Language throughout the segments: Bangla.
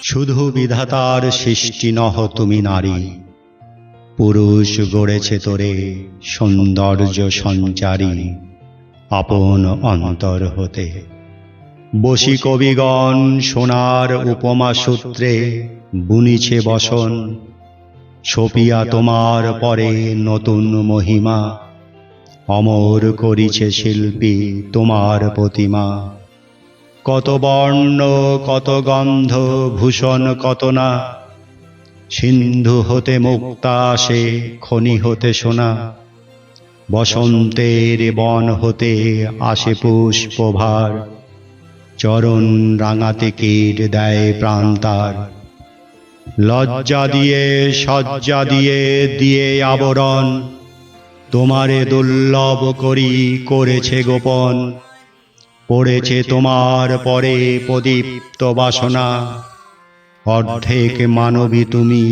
শুধু বিধাতার সৃষ্টি নহ তুমি নারী, পুরুষ গড়েছে তোরে সৌন্দর্য সঞ্চারী আপন অন্তর হতে। বশী কবিগণ সোনার উপমা সূত্রে বুনিছে বসন, ছপিয়া তোমার পরে নতুন মহিমা, অমর করিছে শিল্পী তোমার প্রতিমা। কত বর্ণ কত গন্ধ ভূষণ কত না, সিন্ধু হতে মুক্তা আসে খনি হতে সোনা। বসন্তের বন হতে আসে পুষ্পভার, চরণ রাঙাতে কীট দেয় প্রাণ তার। লজ্জা দিয়ে সজ্জা দিয়ে দিয়ে আবরণ, তোমারে দুর্লভ করি করেছে গোপন। পড়েছে তোমার পরে প্রদীপ্ত বাসনা, অর্ধেক মানবী তুমি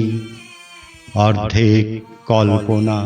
অর্ধেক কল্পনা।